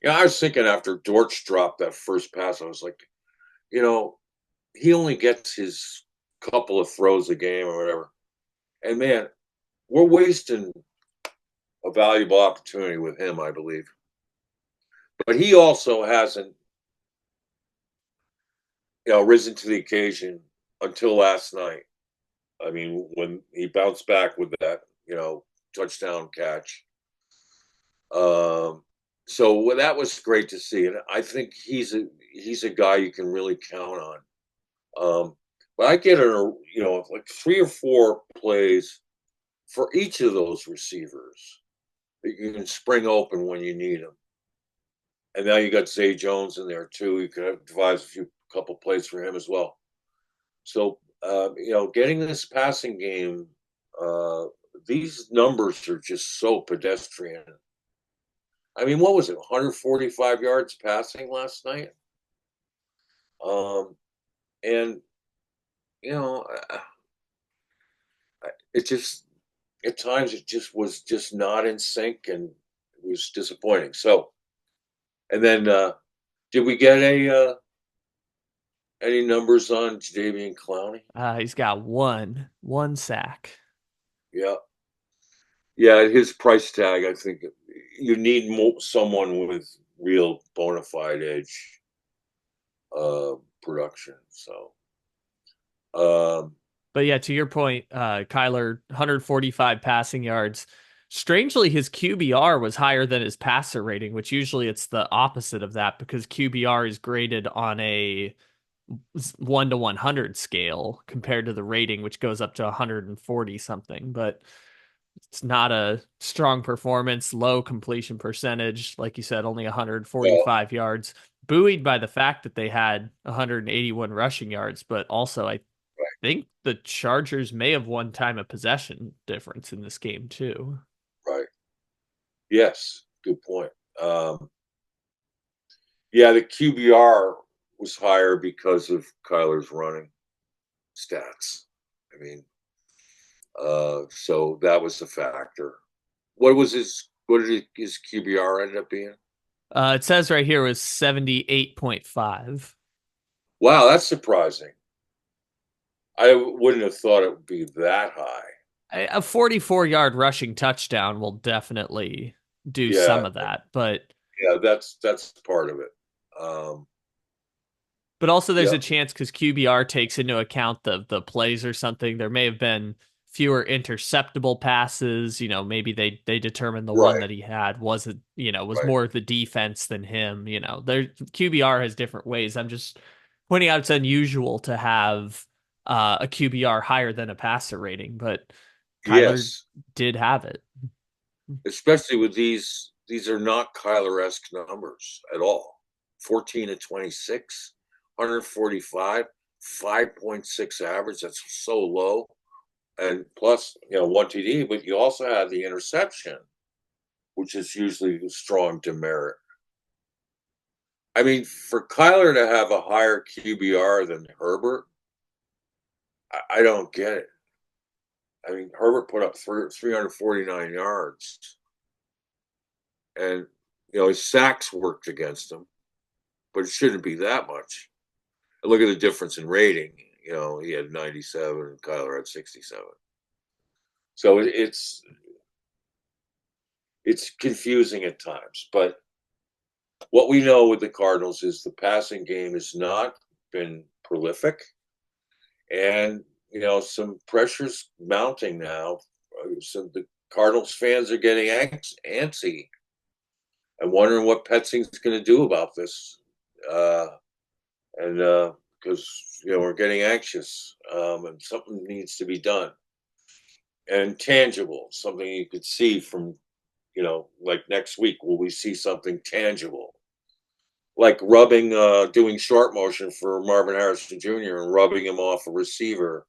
I was thinking after Dortch dropped that first pass, I was like, he only gets his couple of throws a game or whatever. And man, we're wasting a valuable opportunity with him, I believe. But he also hasn't, risen to the occasion until last night. I mean, when he bounced back with that, touchdown catch. So that was great to see, and I think he's a guy you can really count on. But I get like 3 or 4 plays for each of those receivers that you can spring open when you need them. And now you got Zay Jones in there too. You could devise couple plays for him as well. So getting this passing game, uh, these numbers are just so pedestrian. I mean, what was it? 145 yards passing last night. And you know, it just at times it just was just not in sync, and it was disappointing. So, and then did we get any numbers on Jadeveon Clowney? He's got one sack. Yeah, yeah. At his price tag, I think you need someone with real bona fide edge production. So, um, But yeah, to your point, Kyler 145 passing yards. Strangely, his QBR was higher than his passer rating, which usually it's the opposite of that because QBR is graded on a 1 to 100 scale compared to the rating, which goes up to 140 something. But it's not a strong performance, low completion percentage. Like you said, only well, 145 yards, buoyed by the fact that they had 181 rushing yards. But also, I think the Chargers may have won time of possession difference in this game, too. right. Yes, good point. Yeah, the QBR was higher because of Kyler's running stats. I mean, so that was the factor. What did his QBR end up being? It says right here was 78.5. Wow, that's surprising. I wouldn't have thought it would be that high. A 44-yard rushing touchdown will definitely do Yeah, some of that, but yeah, that's part of it. Um, also there's yeah, a chance because QBR takes into account the plays or something. There may have been fewer interceptable passes. Maybe they determined the one right, that he had wasn't, was right. more the defense than him. There QBR has different ways. I'm just pointing out it's unusual to have a QBR higher than a passer rating, but Kyler Yes, did have it. especially with these are not Kyler-esque numbers at all. 14 to 26, 145, 5.6 average. That's so low. And plus, 1 TD, but you also have the interception, which is usually a strong demerit. I mean, for Kyler to have a higher QBR than Herbert, I don't get it. I mean, Herbert put up 349 yards, and his sacks worked against him, but it shouldn't be that much. And look at the difference in rating. He had 97 and Kyler had 67. So it's confusing at times. But what we know with the Cardinals is the passing game has not been prolific, and some pressure's mounting now. So the Cardinals fans are getting antsy and wondering what Petzing's going to do about this. And because we're getting anxious, and something needs to be done and tangible, something you could see from like next week. Will we see something tangible? Like doing short motion for Marvin Harrison Jr. and rubbing him off a receiver,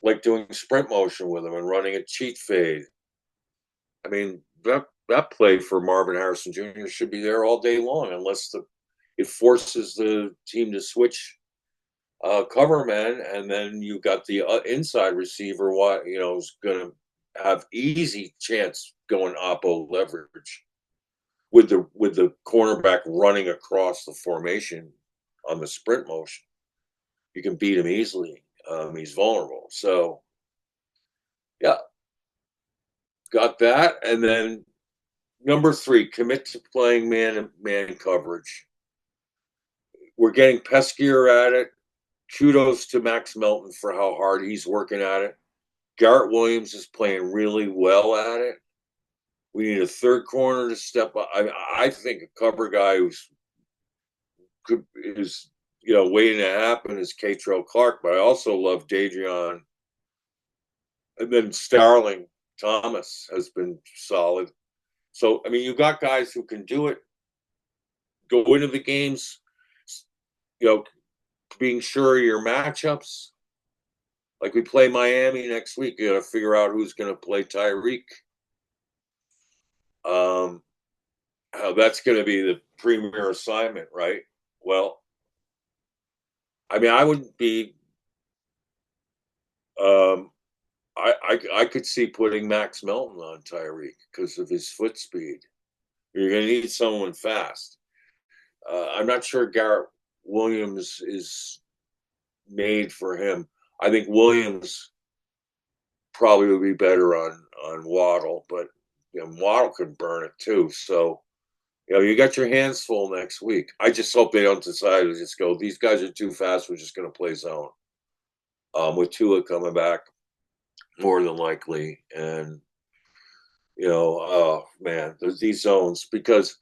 like doing sprint motion with him and running a cheat fade. I mean, that play for Marvin Harrison Jr. should be there all day long, unless it forces the team to switch cover men, and then you got the inside receiver. What is going to have easy chance going oppo leverage with the cornerback running across the formation on the sprint motion. You can beat him easily. He's vulnerable. So yeah, got that. And then number 3, commit to playing man coverage. We're getting peskier at it. Kudos to Max Melton for how hard he's working at it. Garrett Williams is playing really well at it. We need a third corner to step up. I think a cover guy is waiting to happen is Catrell Clark, but I also love Dadrion, and then Starling Thomas has been solid. So I mean, you got guys who can do it, go into the games, you know, being sure of your matchups. Like we play Miami next week, you got to figure out who's going to play Tyreek. Um, how that's going to be the premier assignment, right? Well, I mean, I wouldn't be. Um, I could see putting Max Melton on Tyreek because of his foot speed. You're going to need someone fast. I'm not sure Garrett Williams is made for him. I think Williams probably would be better on Waddle, but Waddle could burn it too. So you got your hands full next week. I just hope they don't decide to just go. These guys are too fast. We're just going to play zone. With Tua coming back more than likely, and oh man, there's these zones because,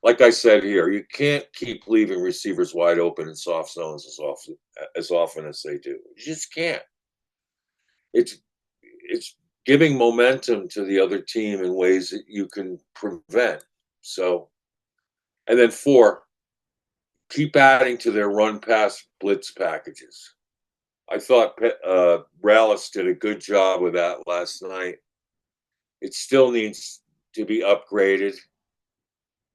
like I said here, you can't keep leaving receivers wide open in soft zones as often as they do. You just can't. It's giving momentum to the other team in ways that you can prevent. So, and then 4, keep adding to their run pass blitz packages. I thought Rallis did a good job with that last night. It still needs to be upgraded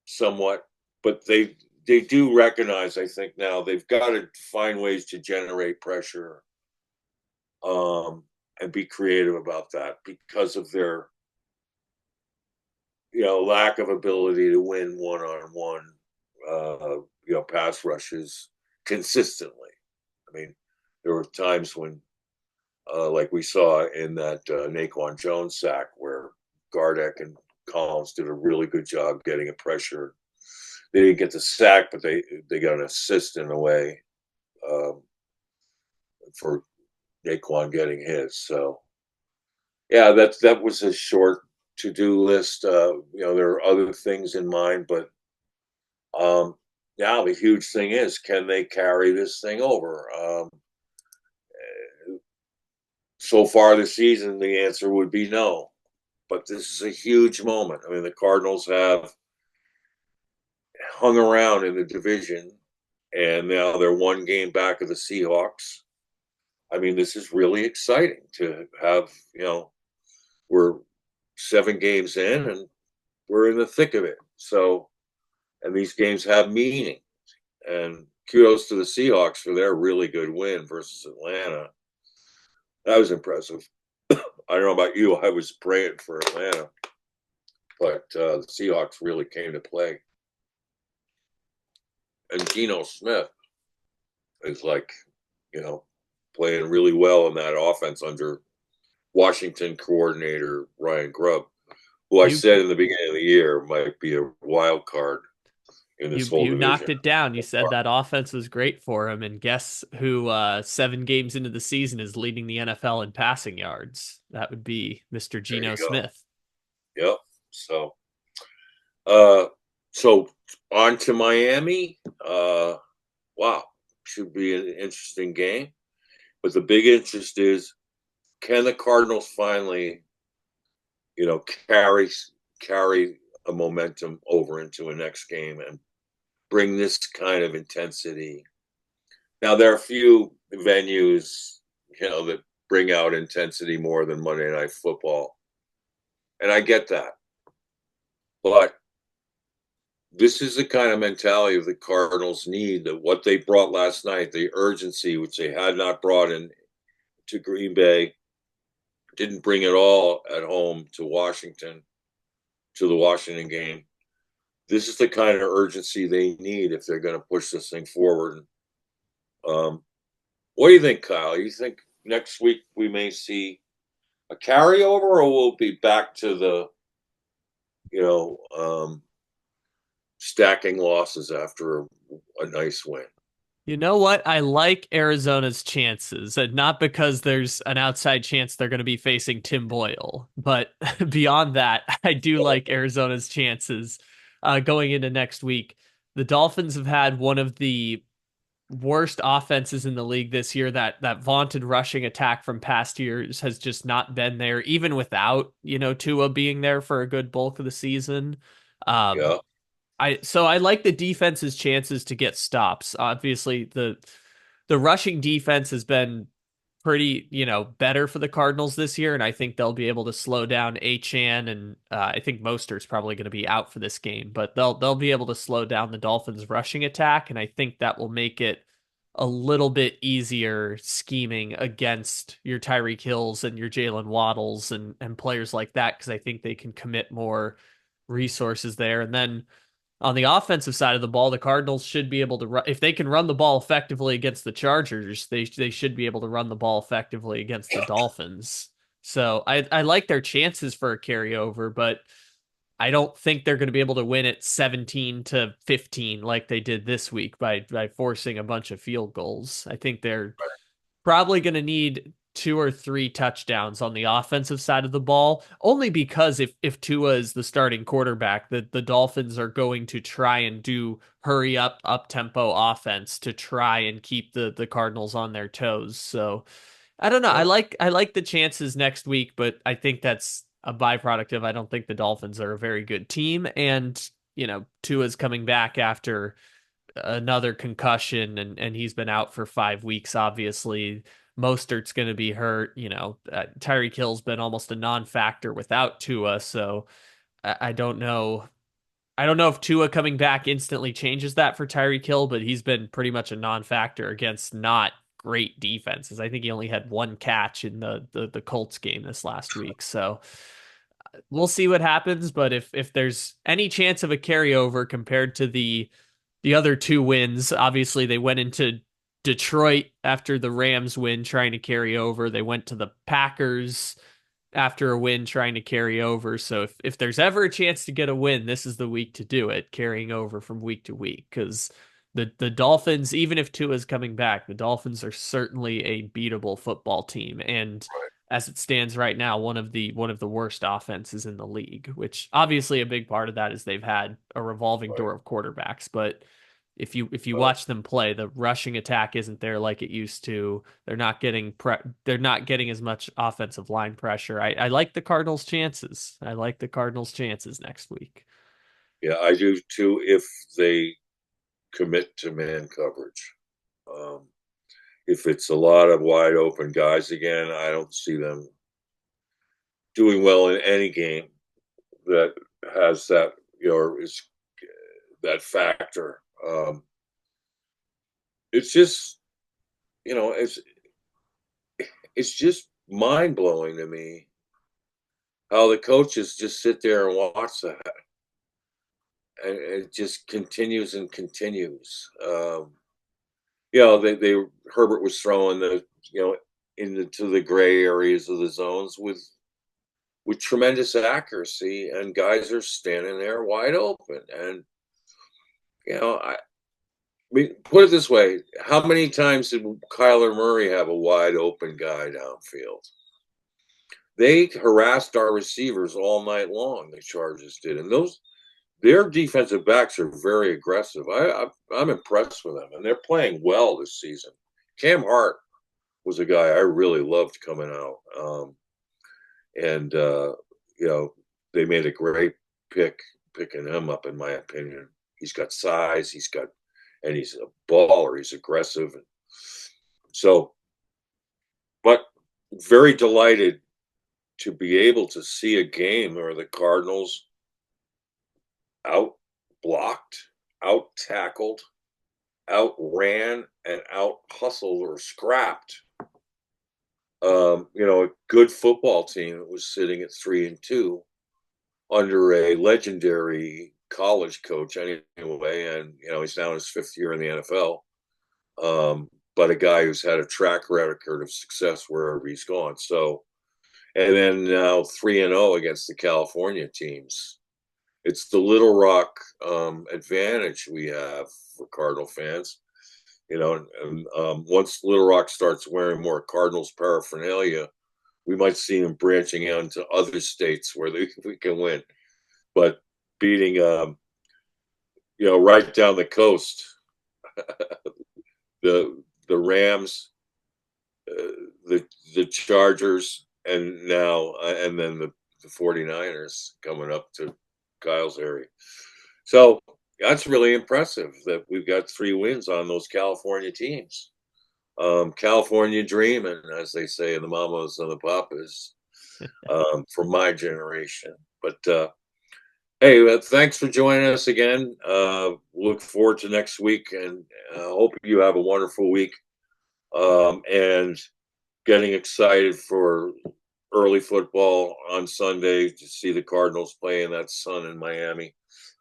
somewhat, but they do recognize, I think now they've got to find ways to generate pressure, and be creative about that because of their lack of ability to win one-on-one pass rushes consistently. I mean, there were times when like we saw in that Naquan Jones sack where Gardeck and Collins did a really good job getting a pressure. They didn't get the sack, but they got an assist in a way, for Naquan getting his. So yeah, that was a short to-do list. There are other things in mind, but now the huge thing is, can they carry this thing over? So far this season, the answer would be no. But this is a huge moment. I mean, the Cardinals have hung around in the division, and now they're one game back of the Seahawks. I mean, this is really exciting to have, we're 7 games in and we're in the thick of it. So, and these games have meaning. And kudos to the Seahawks for their really good win versus Atlanta. That was impressive. I don't know about you. I was praying for Atlanta, but the Seahawks really came to play. And Geno Smith is playing really well in that offense under Washington coordinator Ryan Grubb, who I You said in the beginning of the year might be a wild card in this whole you knocked division. it down. You said that offense was great for him, and guess who 7 games into the season is leading the NFL in passing yards? That would be Mr. There Geno you go. Smith. Yep. So, uh, so on to Miami. Wow, should be an interesting game. But the big interest is, can the Cardinals finally, you know, carry carry a momentum over into a next game and bring this kind of intensity? Now there are a few venues, that bring out intensity more than Monday Night Football, and I get that. But this is the kind of mentality of the Cardinals need, that what they brought last night, the urgency, which they had not brought in to Green Bay, didn't bring it all at home to Washington, to the Washington game. This is the kind of urgency they need if they're going to push this thing forward. Um, what do you think, Kyle? You think next week we may see a carryover, or we'll be back to the, you know, stacking losses after a nice win? You know what? I like Arizona's chances, and not because there's an outside chance they're going to be facing Tim Boyle, but beyond that, I do like Arizona's chances going into next week. The Dolphins have had one of the worst offenses in the league this year. That vaunted rushing attack from past years has just not been there, even without, Tua being there for a good bulk of the season. Um, Yeah, I like the defense's chances to get stops. Obviously, the rushing defense has been pretty, better for the Cardinals this year, and I think they'll be able to slow down Achan, and I think Mostert's probably going to be out for this game, but they'll be able to slow down the Dolphins' rushing attack, and I think that will make it a little bit easier scheming against your Tyreek Hills and your Jalen Waddles and players like that, because I think they can commit more resources there. And then on the offensive side of the ball, the Cardinals should be able to run, if they can run the ball effectively against the Chargers, they should be able to run the ball effectively against the Dolphins. So I like their chances for a carryover, but I don't think they're going to be able to win it 17-15 like they did this week by forcing a bunch of field goals. I think they're probably going to need two or three touchdowns on the offensive side of the ball, only because if Tua is the starting quarterback, the Dolphins are going to try and do hurry up tempo offense to try and keep the Cardinals on their toes. So I don't know. yeah, I like the chances next week, but I think that's a byproduct of I don't think the Dolphins are a very good team, and Tua's coming back after another concussion, and he's been out for 5 weeks. Obviously, Mostert's going to be hurt. Tyreek Hill's been almost a non-factor without Tua, so I don't know. I don't know if Tua coming back instantly changes that for Tyreek Hill, but he's been pretty much a non-factor against not great defenses. I think he only had one catch in the Colts game this last week. So we'll see what happens. But if there's any chance of a carryover compared to the other two wins, obviously they went into Detroit after the Rams win trying to carry over. They went to the Packers after a win trying to carry over. So if there's ever a chance to get a win, this is the week to do it, carrying over from week to week. Because the Dolphins, even if Tua's coming back, the Dolphins are certainly a beatable football team. And as it stands right now, one of the worst offenses in the league, which obviously a big part of that is they've had a revolving right. door of quarterbacks. But if you Well, watch them play, the rushing attack isn't there like it used to. They're not getting as much offensive line pressure. I like the Cardinals' chances. I like the Cardinals' chances next week. yeah, I do too. If they commit to man coverage, um, if it's a lot of wide open guys again, I don't see them doing well in any game that has that, is that factor. It's just, you know, it's just mind blowing to me how the coaches just sit there and watch that, and it just continues and continues. They Herbert was throwing into the gray areas of the zones with tremendous accuracy, and guys are standing there wide open. And I mean, put it this way: how many times did Kyler Murray have a wide open guy downfield? They harassed our receivers all night long. The Chargers did, and their defensive backs are very aggressive. I'm impressed with them, and they're playing well this season. Cam Hart was a guy I really loved coming out, and they made a great picking him up, in my opinion. He's got size, and he's a baller. He's aggressive, and so, but very delighted to be able to see a game where the Cardinals out blocked, out tackled, outran, and out hustled or scrapped. A good football team that was sitting at 3-2 under a legendary college coach anyway, and he's now in his fifth year in the NFL. But a guy who's had a track record of success wherever he's gone. So, and then now 3-0 against the California teams. It's the Little Rock advantage we have for Cardinal fans. Once Little Rock starts wearing more Cardinals paraphernalia, we might see them branching out into other states where we can win. But beating, right down the coast, the Rams, the Chargers, and then the 49ers coming up to Kyle's area. So that's really impressive that we've got 3 wins on those California teams. California dreaming, as they say, the mamas and the papas, from my generation. But hey, thanks for joining us again. Look forward to next week, and hope you have a wonderful week. And getting excited for early football on Sunday to see the Cardinals play in that sun in Miami.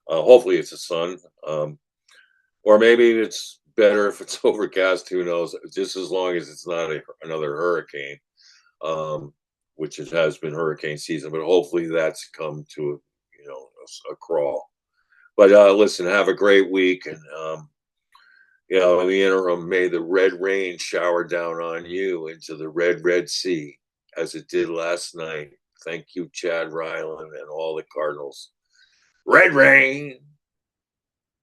Hopefully it's a sun, or maybe it's better if it's overcast. Who knows? Just as long as it's not another hurricane, which it has been hurricane season. But hopefully that's come to a crawl. But listen, have a great week, and in the interim, may the red rain shower down on you into the red sea as it did last night. Thank you, Chad Ryland, and all the Cardinals. Red rain.